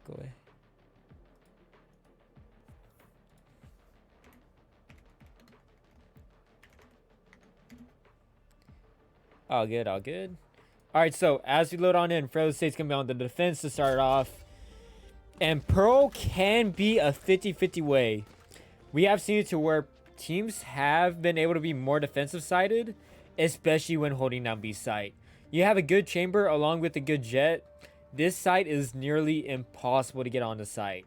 Go ahead. All good, all good. All right, so as we load on in, Fresno State's going to be on the defense to start off. And Pearl can be a 50-50 way. We have seen it to where teams have been able to be more defensive-sided, especially when holding down B site. You have a good chamber along with a good jet. This site is nearly impossible to get on the site.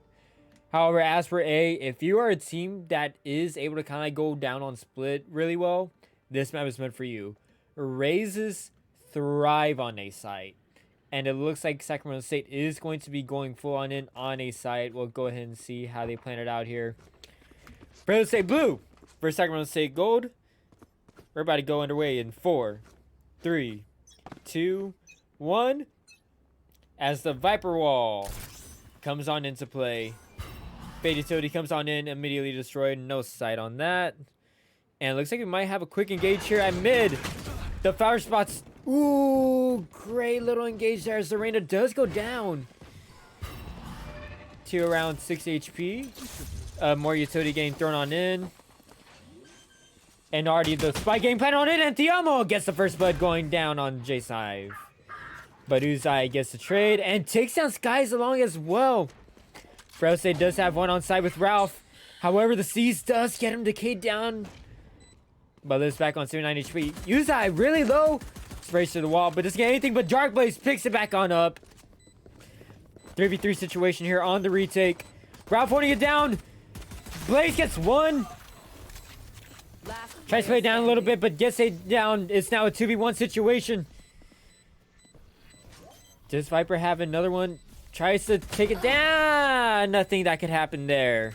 However, as for A, if you are a team that is able to kind of go down on split really well, this map is meant for you. Raises thrive on A site. And it looks like Sacramento State is going to be going full on in on A site. We'll go ahead and see how they plan it out here. Fresno State blue versus Sacramento State gold. We're about to go underway in 4, 3, 2, 1. As the Viper Wall comes on into play. Fade Utility comes on in, immediately destroyed. No sight on that. And it looks like we might have a quick engage here at mid. The flower spots. Ooh, great little engage there as the Reina does go down to around 6 HP. More utility getting thrown on in. And already the spike getting planted on in, and Tiamo gets the first blood going down on Jason Hive. But Uzai gets the trade and takes down Skies along as well. Fresno State does have one on side with Ralph. However, the Seas does get him decayed down. But lives back on 79 HP. Uzai really low. Sprays to the wall, but doesn't get anything but Dark Blaze picks it back on up. 3v3 situation here on the retake. Ralph holding it down. Blaze gets one. Tries to play it down a little bit, but gets it down. It's now a 2v1 situation. Does Viper have another one? Tries to take it down. Nothing that could happen there.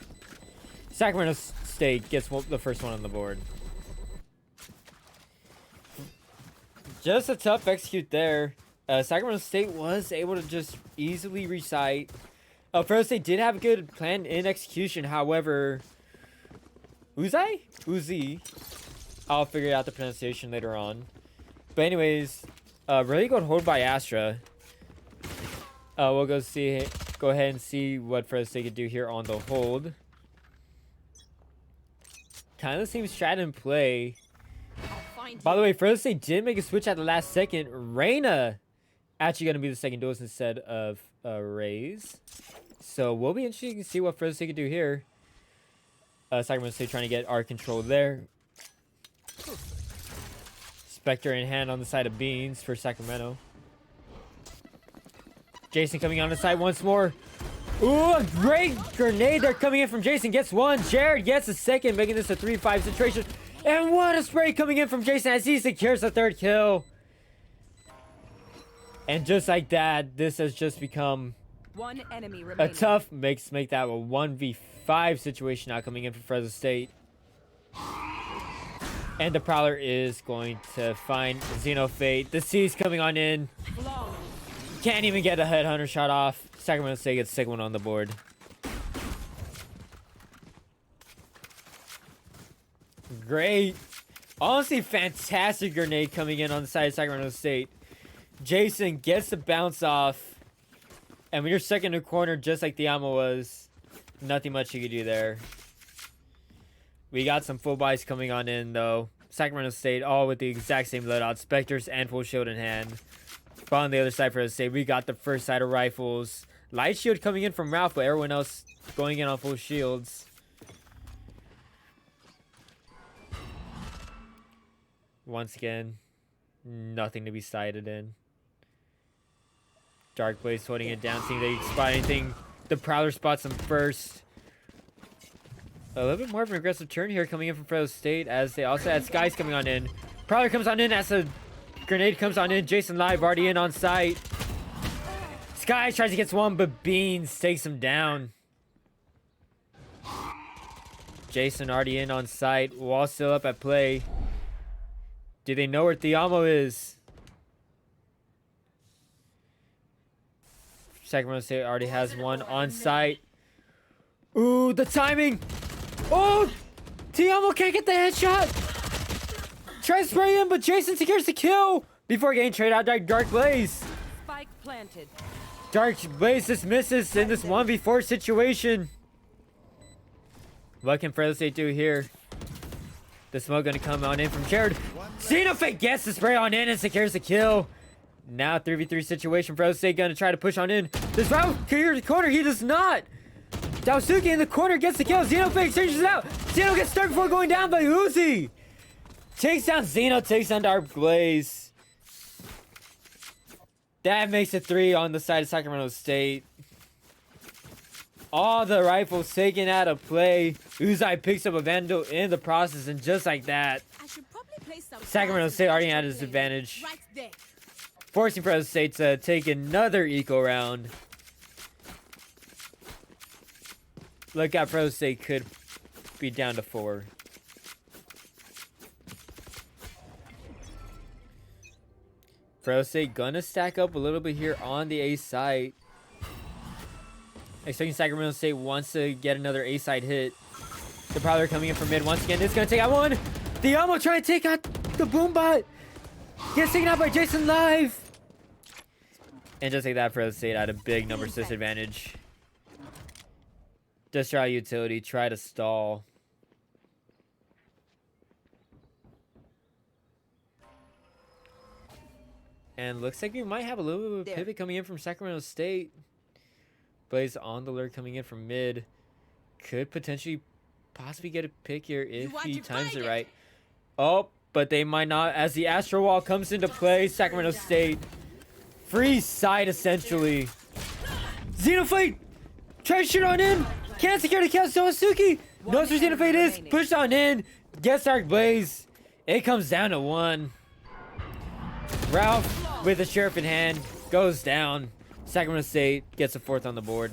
Sacramento State gets the first one on the board. Just a tough execute there. Sacramento State was able to just easily recite. Fresno State did have a good plan in execution. However, Uzi? I'll figure out the pronunciation later on. But anyways, really good hold by Astra. We'll go ahead and see what Fresno State could do here on the hold. Kind of the same strat in play. By the way, Fresno State did make a switch at the last second. Reina actually going to be the second duelist instead of Raze. So we'll be interested to see what Fresno State can do here. Sacramento State trying to get our control there. Spectre in hand on the side of Beans for Sacramento. Jason coming on the side once more. Ooh, a great grenade there coming in from Jason. Gets one. Jared gets a second, making this a 3-5 situation. And what a spray coming in from Jason as he secures the third kill. And just like that, this has just become one enemy remaining. A tough make that a 1v5 situation now coming in for Fresno State. And the Prowler is going to find Xenofate. The C's coming on in. Can't even get a headhunter shot off. Sacramento State gets the second one on the board. Great. Honestly, fantastic grenade coming in on the side of Sacramento State. Jason gets the bounce off. And when you're stuck in a corner just like the Amo was, nothing much you could do there. We got some full buys coming on in, though. Sacramento State, all with the exact same loadout. Spectres and full shield in hand. But on the other side for the State, we got the first side of rifles. Light shield coming in from Ralph, but everyone else going in on full shields. Once again, nothing to be sighted in. Dark Blaze holding it down, seeing they spot anything. The Prowler spots him first. A little bit more of an aggressive turn here coming in from Fresno State, as they also had Skies coming on in. Prowler comes on in as a grenade comes on in. Jason live already in on site. Skies tries to get one, but Beans takes him down. Jason already in on site. Wall still up at play. Do they know where Thiamo is? Sacramento State already has one on site. Ooh, the timing. Oh, Thiamo can't get the headshot. Tries to spray him, but Jason secures the kill before getting traded out by Dark Blaze. Spike planted. Dark Blaze just misses in this 1v4 situation. What can Fresno State do here? The smoke gonna come on in from Jared. Xenofake gets the spray on in and secures the kill. Now 3v3 situation. Fresno State gonna try to push on in. This Ralph clears the corner. He does not. Daosuke in the corner gets the kill. Xenofake changes it out. Xeno gets stuck before going down by Uzi. Takes down Xeno, takes down Dark Blaze. That makes it 3 on the side of Sacramento State. All the rifles taken out of play. Uzai picks up a Vandal in the process, and just like that, Sacramento State already had his advantage. Forcing Fresno State to take another eco round. Look out, Fresno State could be down to 4. Fresno State gonna stack up a little bit here on the A site. Expecting Sacramento State wants to get another A side hit. The Prowler coming in from mid once again. It's gonna take out one. The Almo trying to take out the Boombot. Gets taken out by Jason Live. And just like that, Fresno State had a big number disadvantage. Just try utility, try to stall. And looks like we might have a little bit of a pivot coming in from Sacramento State. Blaze on the lurk coming in from mid. Could potentially possibly get a pick here if he times it right. Oh, but they might not. As the Astro Wall comes into play, Sacramento State. Free side essentially. Xenofate! Try to shoot on in. Can't secure the kill. Soasuki knows where Xenofate is. Pushed on in. Gets Dark Blaze. It comes down to 1. Ralph with the sheriff in hand goes down. Sacramento State gets a 4th on the board.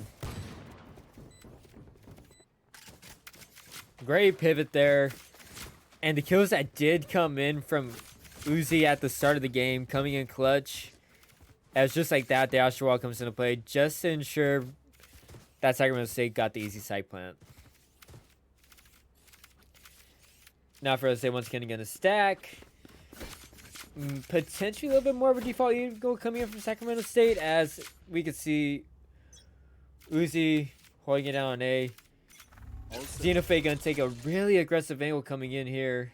Great pivot there. And the kills that did come in from Uzi at the start of the game coming in clutch. As just like that, the Astro Wall comes into play just to ensure that Sacramento State got the easy side plant. Now Fresno State once again gonna stack. Potentially a little bit more of a default eagle coming in from Sacramento State, as we could see Uzi holding it down on A. Xenofake gonna take a really aggressive angle coming in here.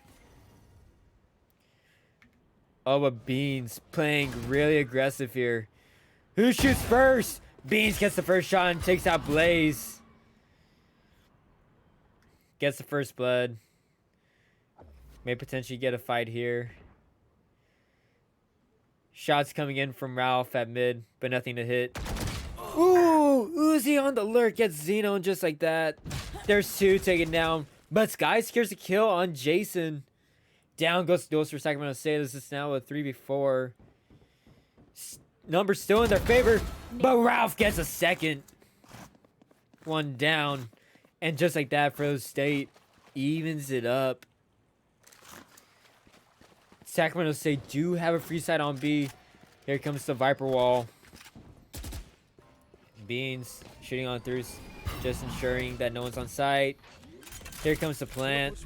Oh, but Beans playing really aggressive here. Who shoots first? Beans gets the first shot and takes out Blaze. Gets the first blood. May potentially get a fight here. Shots coming in from Ralph at mid, but nothing to hit. Ooh, Uzi on the lurk gets Xeno, and just like that, there's 2 taken down. But Sky secures a kill on Jason. Down goes Dose for Sacramento State. This is now a 3v4. Numbers still in their favor, but Ralph gets a second. 1 down. And just like that, Fresno State evens it up. Sacramento State do have a free side on B. Here comes the Viper Wall. Beans shooting on throughs, just ensuring that no one's on site. Here comes the plant.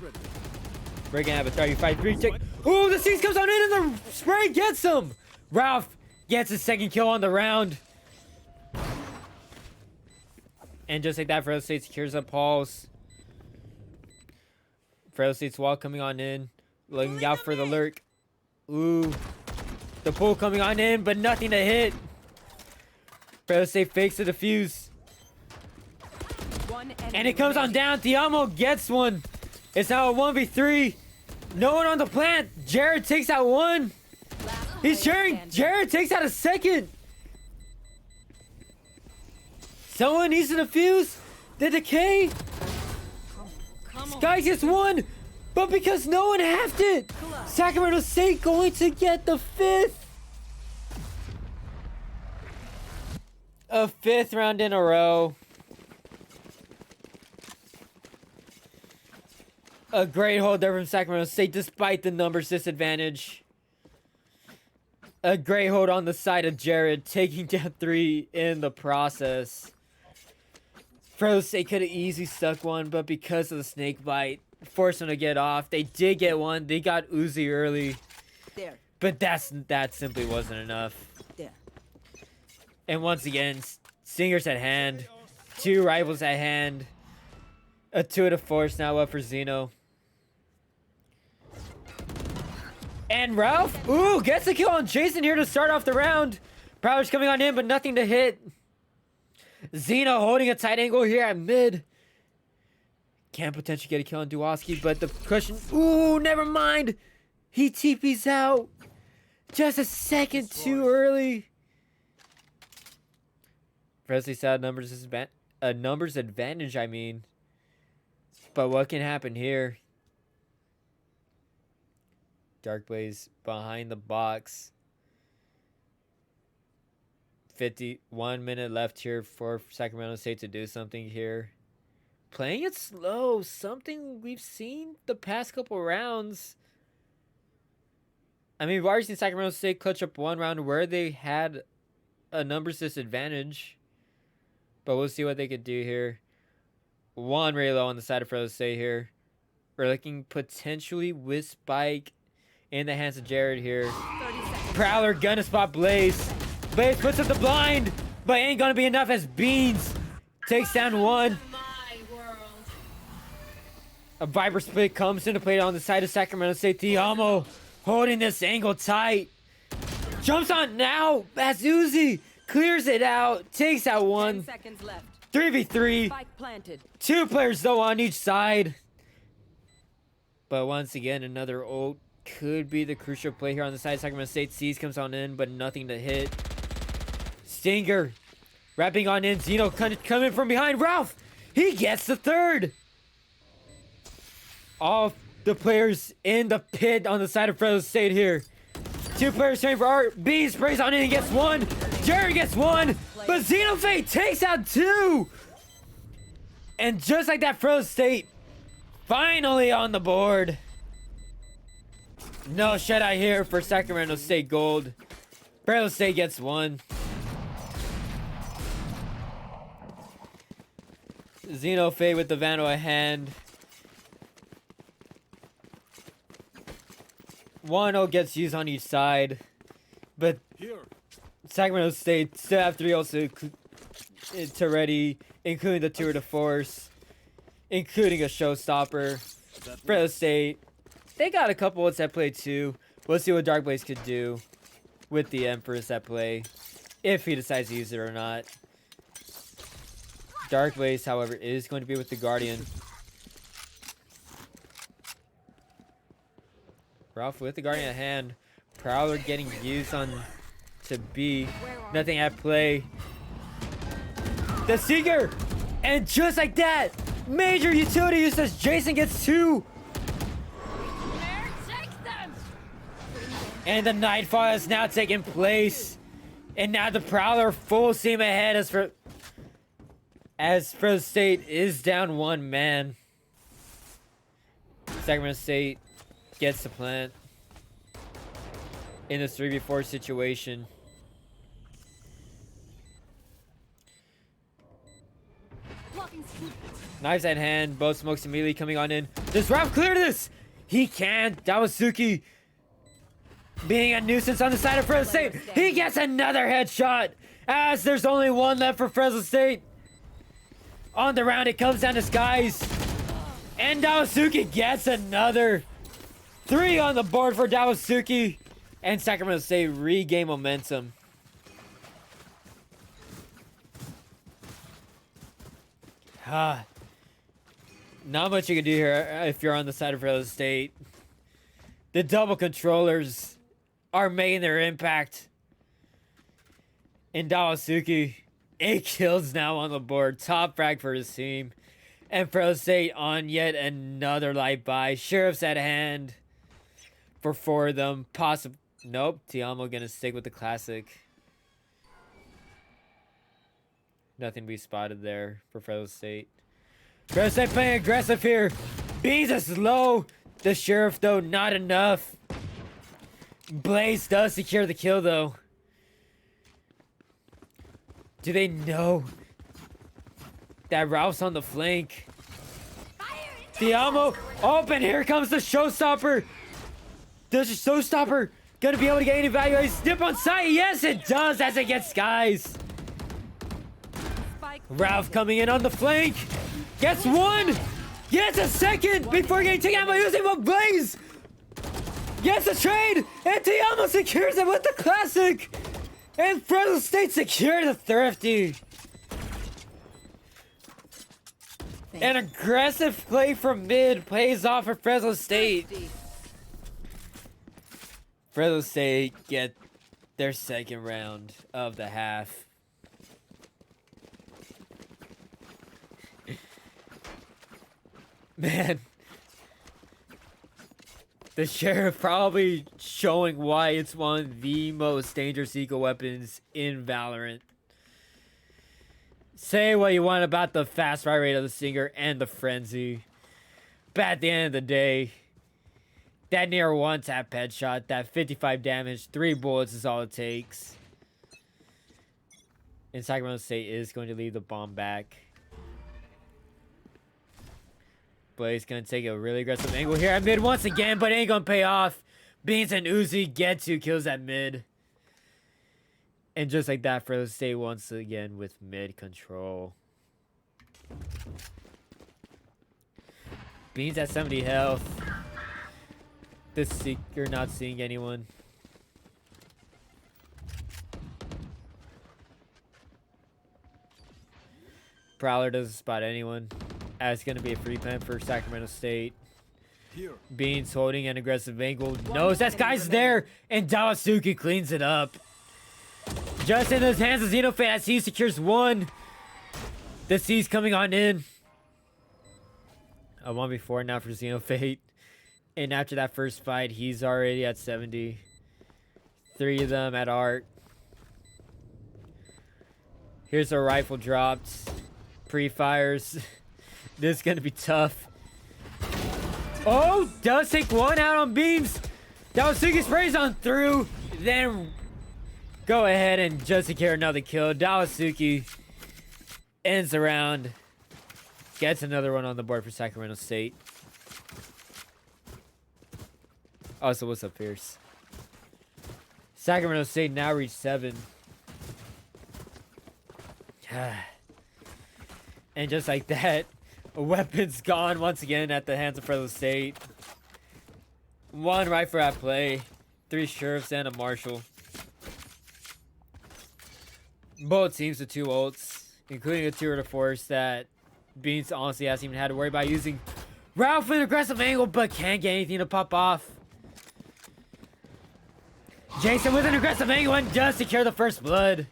We're gonna have a 35-3 tick. Ooh, the Seas comes on in and the spray gets him. Ralph gets his 2nd kill on the round. And just like that, Fresno State secures up Pauls. Fresno State's wall coming on in. Looking out for the lurk. Ooh. The pull coming on in, but nothing to hit. Fresno State fakes the defuse. And it comes on down. Tiamo gets one. It's now a 1v3. No one on the plant. Jared takes out 1. He's cheering. Jared takes out a 2nd. Someone needs to defuse the decay. Sky gets 1. But because no one halved it, Sacramento State going to get the 5th. A 5th round in a row. A great hold there from Sacramento State despite the numbers disadvantage. A great hold on the side of Jared, taking down 3 in the process. Fresno State could have easily stuck one, but because of the snake bite, forced them to get off. They did get one. They got Uzi early. But that simply wasn't enough. And once again, Stingers at hand. 2 rivals at hand. A 2 to force now up for Zeno. And Ralph, ooh, gets the kill on Jason here to start off the round. Prowler's coming on in, but nothing to hit. Zeno holding a tight angle here at mid. Can potentially get a kill on Duwoski, but the cushion, ooh, never mind. He TP's out. Just a second too early. Presley said numbers advantage, I mean. But what can happen here? Dark Blaze behind the box. 51 minute left here for Sacramento State to do something here. Playing it slow. Something we've seen the past couple rounds. I mean, we've already seen Sacramento State clutch up one round where they had a numbers disadvantage. But we'll see what they could do here. One really low on the side of Fresno State here. We're looking potentially with Spike in the hands of Jared here. Prowler gonna spot Blaze. Blaze puts up the blind, but ain't gonna be enough as Beans takes down one. A Viper split comes into play on the side of Sacramento State. Tiamo holding this angle tight. Jumps on now as Uzi clears it out, takes out one. 10 seconds left. 3v3. Spike planted. 2 players though on each side. But once again, another ult could be the crucial play here on the side. Sacramento State Seas comes on in, but nothing to hit. Stinger wrapping on in. Zeno coming from behind. Ralph, he gets the third. All the players in the pit on the side of Fresno State here. 2 players turning for Art. B sprays on in and gets 1. Jerry gets 1. But Xenofate takes out 2. And just like that, Fresno State finally on the board. No shutout here for Sacramento State Gold. Fresno State gets 1. Xenofate with the Vandal at hand. 1-0 gets used on each side. But Sacramento State still have 3 also to ready, including the tour de force, including a showstopper. Fresno State, they got a couple ults at play too. We'll see what Dark Blaze could do with the Empress at play, if he decides to use it or not. Dark Blaze, however, is going to be with the Guardian. Ralph with the Guardian at hand. Prowler getting used on to B. Nothing at play. The Seeker! And just like that, major utility use as Jason gets 2. And the Nightfall has now taken place. And now the Prowler full steam ahead as Fresno State is down 1 man. Sacramento State gets the plant in this 3v4 situation. Knives at hand, both smokes immediately coming on in. Does Ralph clear this? He can't. Dawasuki being a nuisance on the side of Fresno State. He gets another headshot as there's only 1 left for Fresno State. On the round, it comes down to Skies. And Dawasuki gets another. 3 on the board for Dawasuki. And Sacramento State regain momentum. Not much you can do here if you're on the side of Fresno State. The double controllers are making their impact. And Dawasuki, 8 kills now on the board. Top frag for his team. And Fresno State on yet another light buy. Sheriff's at hand for 4 of them. Nope. Tiamo gonna stick with the classic. Nothing to be spotted there for Fresno State. Fresno State playing aggressive here. Beans is low. The Sheriff, though, not enough. Blaze does secure the kill, though. Do they know that Ralph's on the flank? Tiamo open. Here comes the showstopper. Does the showstopper gonna be able to get any value? Snip on sight. Yes, it does as it gets Skies. Ralph coming in on the flank. Gets one. Gets a second before getting taken out by using a blaze. Gets a trade. And Tiamo secures it with the classic. And Fresno State secures the thrifty. An aggressive play from mid plays off for Fresno State. Fresno State get their second round of the half. Man, the sheriff probably showing why it's one of the most dangerous eco weapons in Valorant. Say what you want about the fast fire rate of the Stinger and the Frenzy, but at the end of the day, that near one tap headshot, that 55 damage, 3 bullets is all it takes. And Sacramento State is going to leave the bomb back. But he's going to take a really aggressive angle here at mid once again, but it ain't going to pay off. Beans and Uzi get 2 kills at mid. And just like that, Fresno State once again with mid control. Beans at 70 health. This Seeker not seeing anyone. Prowler doesn't spot anyone. It's going to be a free pen for Sacramento State. Beans holding an aggressive angle. Knows that guy's there. And Dawasuki cleans it up. Just in his hands of Xenofate as he secures 1. The C's coming on in. A 1v4 now for Xenofate. And after that first fight, he's already at 70. 3 of them at art. Here's a rifle dropped. Pre-fires. This is going to be tough. Oh, does take 1 out on Beams. Dawasuki sprays on through. Then go ahead and just secure another kill. Dawasuki ends the round. Gets another one on the board for Sacramento State. Also, what's up, Fierce? Sacramento State now reach 7. And just like that, a weapon's gone once again at the hands of Fresno State. 1 rifle at play, 3 sheriffs and a marshal. Both teams with 2 ults, including a tour de force that Beans honestly hasn't even had to worry about using. Ralph with an aggressive angle, but can't get anything to pop off. Jason with an aggressive angle and does secure the first blood.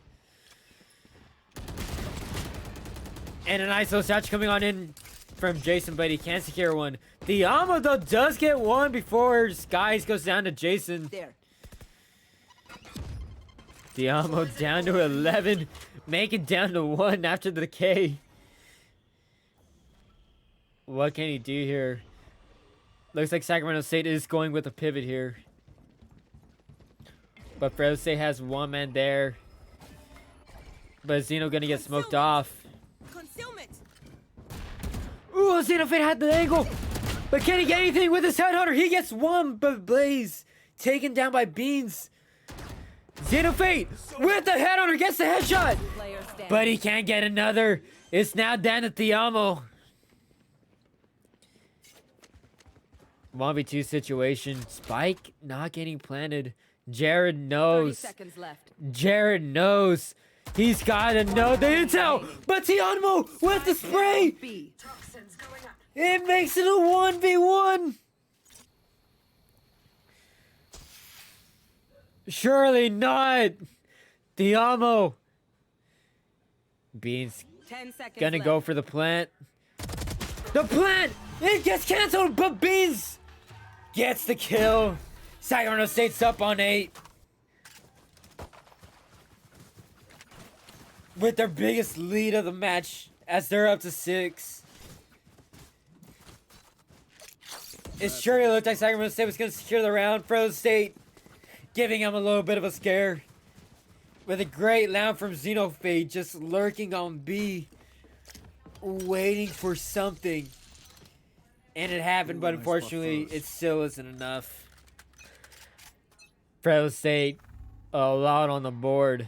And an ISO touch coming on in from Jason, but he can't secure 1. The Amo, though, does get 1 before Skies goes down to Jason. There. The Amo down to 11, make it down to 1 after the K. What can he do here? Looks like Sacramento State is going with a pivot here. But Fresno State has 1 man there. But Zeno gonna get smoked off. Concealment. Ooh, Xenofate had the angle. But can he get anything with his headhunter? He gets 1, but Blaze taken down by Beans. Xenofate with the headhunter gets the headshot. But he can't get another. It's now down to Tiamo. 1v2 situation. Spike not getting planted. Jared knows. 30 seconds left. Jared knows. He's gotta know the intel. But Tiamo with the spray. It makes it a 1v1. Surely not. Tiamo. Beans 10 seconds gonna left. go for the plant. The plant! It gets canceled, but Beans gets the kill. Sacramento State's up on 8. With their biggest lead of the match as they're up to 6. It surely looked like Sacramento State was going to secure the round. Fresno State giving them a little bit of a scare. With a great round from Xenofate just lurking on B. Waiting for something. And it happened, but unfortunately it still isn't enough. Fresno State a lot on the board.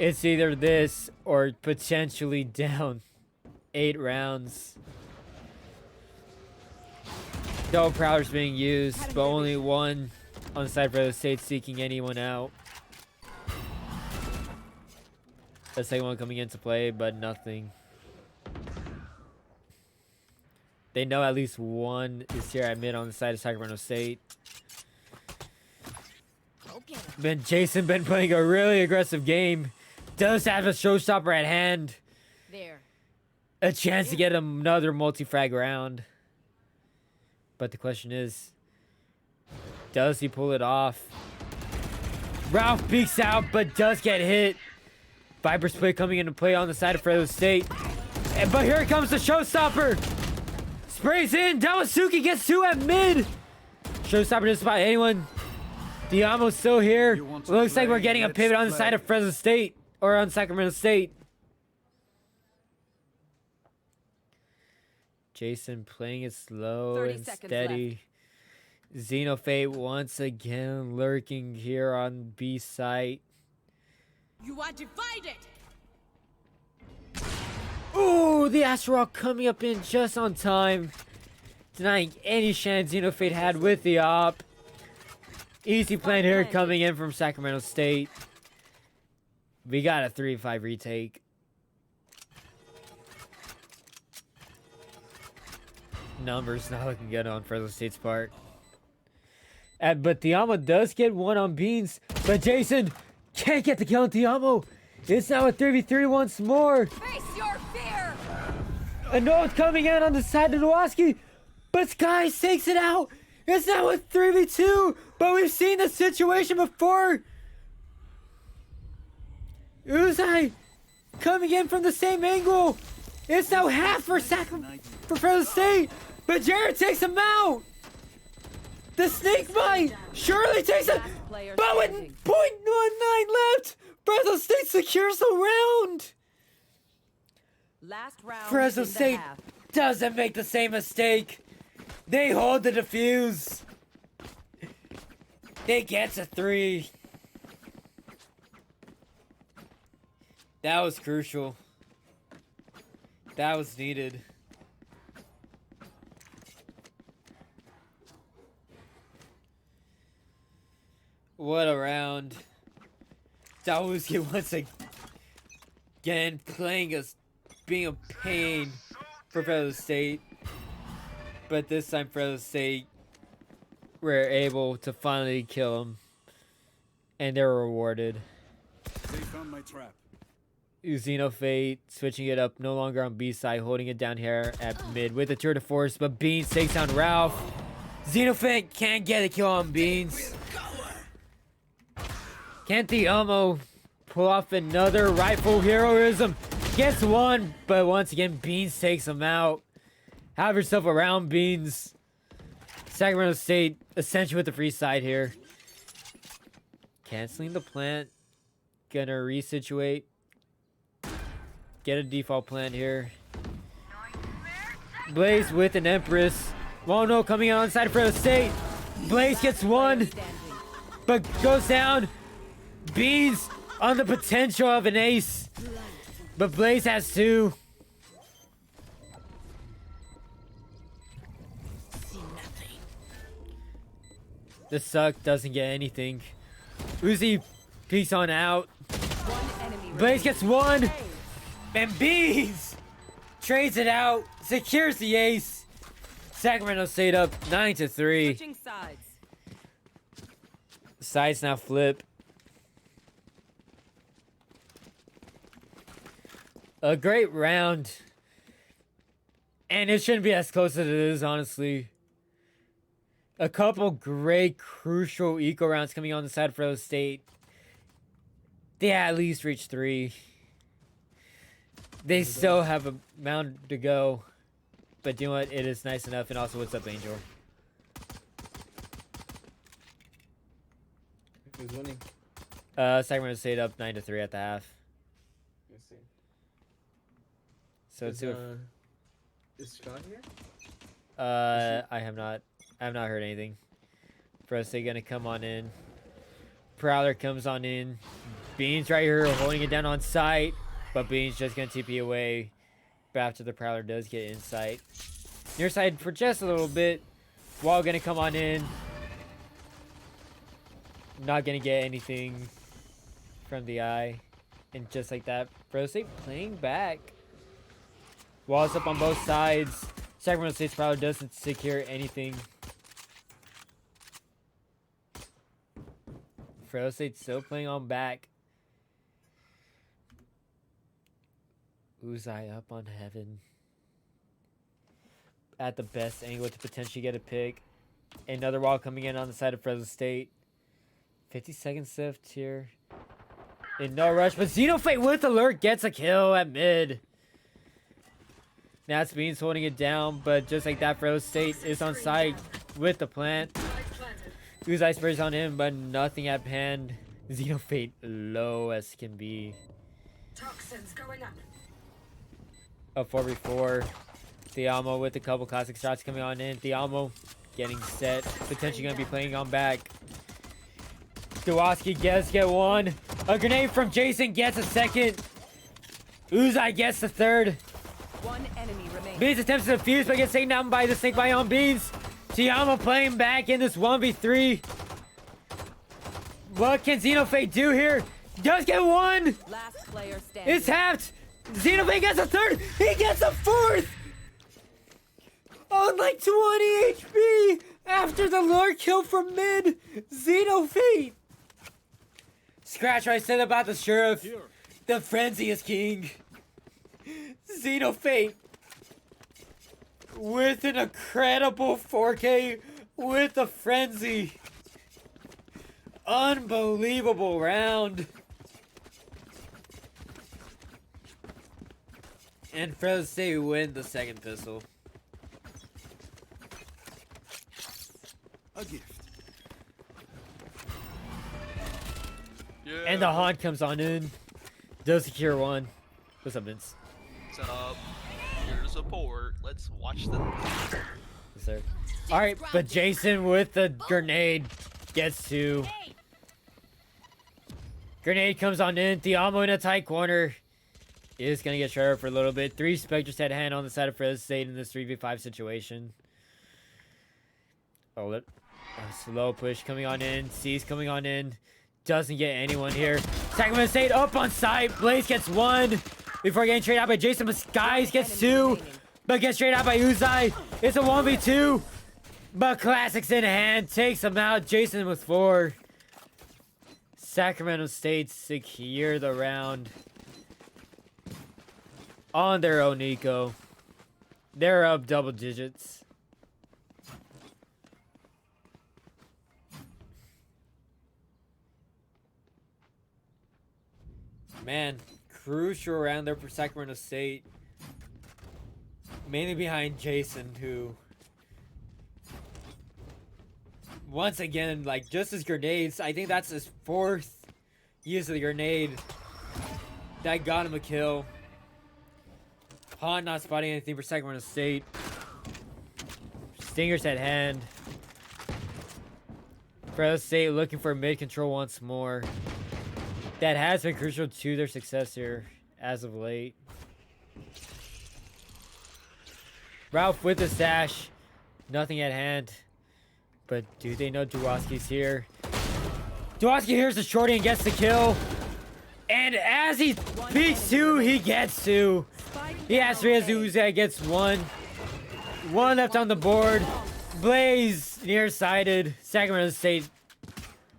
It's either this or potentially down 8 rounds. Double Prowler's being used, but only one on the side of Fresno State seeking anyone out. The second one coming into play, but nothing. They know at least one is here at mid on the side of Sacramento State. But Jason been playing a really aggressive game. Does have a showstopper at hand. A chance to get another multi-frag round. But the question is, does he pull it off? Ralph peeks out, but does get hit. Viper split coming into play on the side of Fresno State. But here comes the showstopper. Sprays in. Dawasuki gets 2 at mid. Showstopper just about anyone. Diamo's still here. Looks like we're getting a pivot on the side of Fresno State. Or on Sacramento State. Jason playing it slow and steady. Xenofate once again lurking here on B site. You are divided. Ooh, the Asteroid coming up in just on time. Denying any chance Xenofate had with the op. Easy plan here coming in from Sacramento State. We got a 3-5 retake. Numbers not looking good on Fresno State's part. But Tiamo does get one on Beans. But Jason can't get the kill on Tiamo. It's now a 3v3 once more. Face your fear. A note coming in on the side of Nowaski. But Sky takes it out. It's now a 3v2. But we've seen this situation before. Uzai coming in from the same angle. It's now half for Fresno State. But Jared takes him out. The snake bite surely takes him. But with .19 left, Fresno State secures the round. Last round. Fresno State doesn't make the same mistake. They hold the defuse. They get to 3. That was crucial. That was needed. What a round. Dawuski once again playing us, being a pain for Fresno State. But this time Fresno State were able to finally kill him. And they were rewarded. They found my trap. Xenofate switching it up, no longer on B side, holding it down here at mid with a tour de force, but Beans takes down Ralph. Xenofate can't get a kill on Beans. Can't the Elmo pull off another rightful heroism? Gets one, but once again, Beans takes him out. Have yourself a round, Beans. Sacramento State essentially with the free side here. Canceling the plant. Gonna resituate. Get a default plant here. Blaze with an Empress. Mono coming out on the side of Fresno State. Blaze gets one, but goes down. Beans on the potential of an ace, but Blaze has 2. The Suck doesn't get anything. Uzi peeks on out. Blaze gets 1. And Beans trades it out, secures the ace. Sacramento State up 9-3. Sides now flip. A great round. And it shouldn't be as close as it is, honestly. A couple great, crucial eco rounds coming on the side of Fresno State. They at least reached 3. They still have a mound to go. But you know what? It is nice enough. And also, what's up, Angel? Who's winning? Sacramento State up 9-3 at the half. Let's see. So it's is Scott here? I have not heard anything. Fresno State gonna come on in. Prowler comes on in. Beans right here holding it down on sight, but Beans just gonna TP away. But after the Prowler does get in sight. Near side for just a little bit. Wall gonna come on in. Not gonna get anything from the eye. And just like that, Fresno State playing back. Wall's up on both sides. Sacramento State's Prowler doesn't secure anything. Fresno State still playing on back. Uzai up on heaven. At the best angle to potentially get a pick. Another wall coming in on the side of Fresno State. 50 seconds left here. In no rush, but Xenofate with alert gets a kill at mid. Nats Beans holding it down, but just like that, Fresno State is on site with the plant. Uzai sprays on him, but nothing at hand. Xenofate low as can be. Toxins going up. A 4v4. Thiamo with a couple classic shots coming on in. Thiamo getting set. Potentially going to be playing on back. Dawoski get one. A grenade from Jason gets a second. Uzai gets the third. One enemy remaining. Beans attempts to defuse, but gets taken down by the snake by on Beans. Thiamo playing back in this 1v3. What can Xenofate do here? Does get one. Last player standing. It's halved. Xenofate gets a third. He gets a fourth. On like 20 HP after the lure kill from mid. Xenofate. Scratch what I said about the sheriff. The frenzy is king. Xenofate with an incredible 4K with a frenzy. Unbelievable round. And Fresno State win the second pistol. A gift. Yeah. And the Haunt comes on in. Does secure one. What's up, Vince? What's up? Here to support. Let's watch the. Yes, sir. Alright, but Jason with the grenade gets two. Grenade comes on in. Thiamo in a tight corner. Is going to get shredded for a little bit. 3 Spectres at hand on the side of Fresno State in this 3v5 situation. Oh, a slow push coming on in. C's coming on in. Doesn't get anyone here. Sacramento State up on site. Blaze gets one before getting traded out by Jason. But Skies gets two, but gets traded out by Uzai. It's a 1v2, but Classics in hand takes him out. Jason with 4. Sacramento State secure the round on their own eco. They're up double digits. Man, crucial round there for Sacramento State. Mainly behind Jason, who once again, like, just his grenades, I think that's his 4th use of the grenade that got him a kill. Han not spotting anything for Sacramento State. Stingers at hand. Fresno State looking for mid control once more. That has been crucial to their success here as of late. Ralph with the stash. Nothing at hand. But do they know Dawoski's here? Dawoski hears the shorty and gets the kill. And as he peeks 2, he gets 2. He has 3 as Uzai gets 1. 1 left on the board. Blaze nearsighted. Sacramento State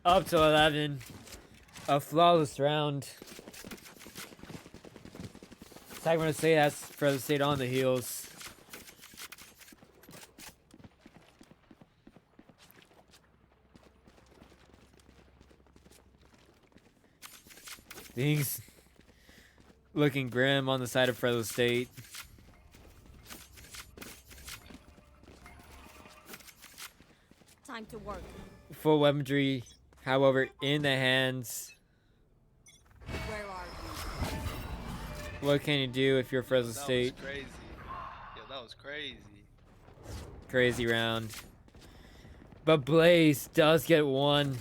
up to 11. A flawless round. Sacramento State has Fresno State on the heels. Things looking grim on the side of Fresno State. Time to work. Full weaponry, however, in the hands. Where are you? What can you do if you're Fresno That State? was crazy. Yeah, that was crazy. Crazy round. But Blaze does get 1.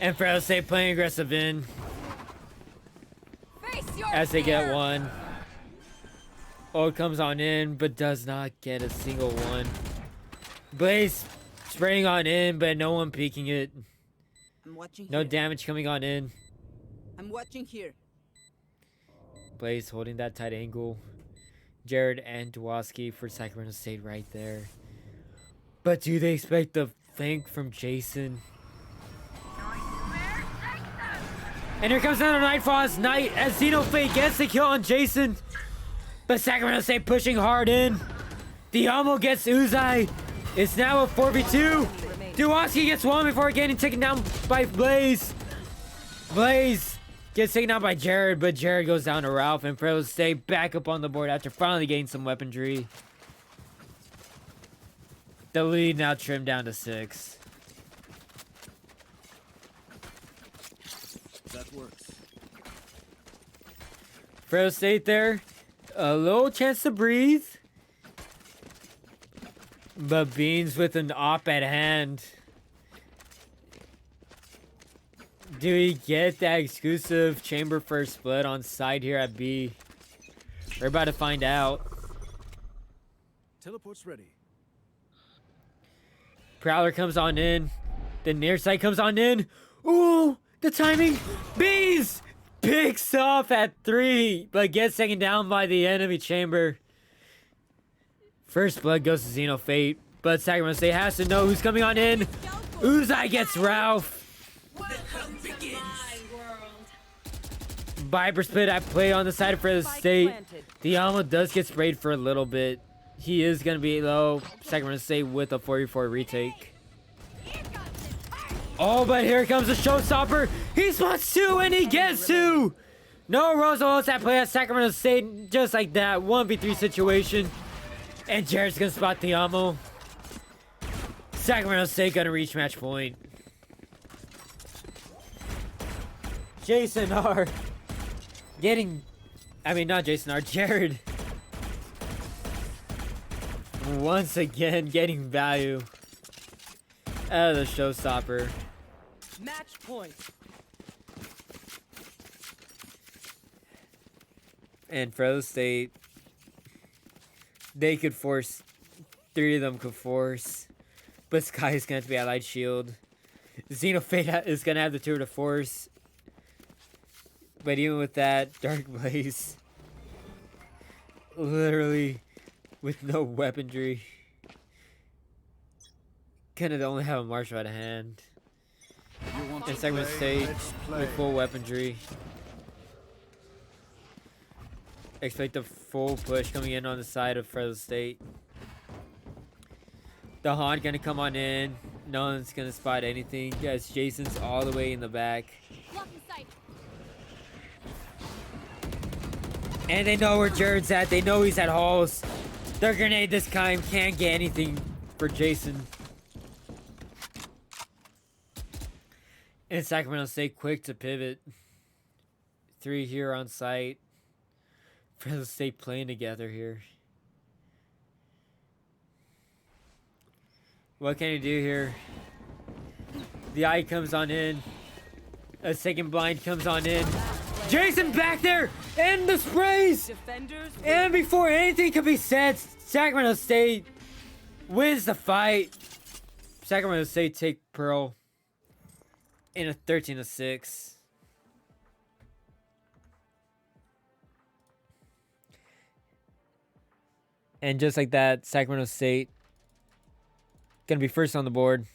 And Fresno State playing aggressive in Face your as they get fear. one. Old comes on in, but does not get a single one. Blaze spraying on in, but no one peeking it. I'm watching No here. damage coming on in. I'm watching here. Blaze holding that tight angle. Jared and Dwoski for Sacramento State right there. But do they expect the flank from Jason? And here comes another Nightfall's Night as Xenofate gets the kill on Jason. But Sacramento State pushing hard in. Diamo gets Uzai. It's now a 4v2. Dwoski gets one before getting taken down by Blaze. Blaze gets taken down by Jared, but Jared goes down to Ralph, and Fresno State back up on the board after finally getting some weaponry. The lead now trimmed down to 6. That works. Fresno State there. A little chance to breathe. But Beans with an op at hand. Do we get that exclusive chamber first split on side here at B? We're about to find out. Teleport's ready. Prowler comes on in. The near side comes on in. Ooh, the timing. Bees picks off at 3, but gets taken down by the enemy chamber. First blood goes to Xenofate, but Sacramento State has to know who's coming on in. Uzai gets Ralph. Viper split at play on the side of Fresno Spike State. planted. Diamo does get sprayed for a little bit. He is going to be low. Sacramento State with a 44 retake. Oh, but here comes the showstopper. He spots 2 and he gets 2. No Rosales at play at Sacramento State. Just like that. 1v3 situation. And Jared's going to spot Diamo. Sacramento State going to reach match point. Jason R. Not Jason R. Jared. Once again, getting value out of the showstopper. Match point. And Fresno State, they could force, 3 of them could force. But Sky is going to be Allied Shield. Xenofate is going to have the tour to force. But even with that, Dark Blaze, literally with no weaponry, gonna only have a marshal at hand. You want And to Sacramento play? State Let's play. with full weaponry. Expect a full push coming in on the side of Fresno State. The Han gonna come on in. No one's gonna spot anything. Guys, Jason's all the way in the back. And they know where Jared's at. They know he's at Halls. Their grenade this time can't get anything for Jason. And Sacramento State quick to pivot. 3 here on site. Fresno State playing together here. What can he do here? The eye comes on in. A second blind comes on in. Jason back there! And the sprays! Defenders And before anything can be said, Sacramento State wins the fight. Sacramento State take Pearl in a 13-6. And just like that, Sacramento State gonna be first on the board.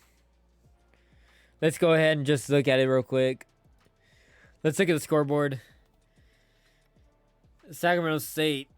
Let's go ahead and just look at it real quick. Let's look at the scoreboard. Sacramento State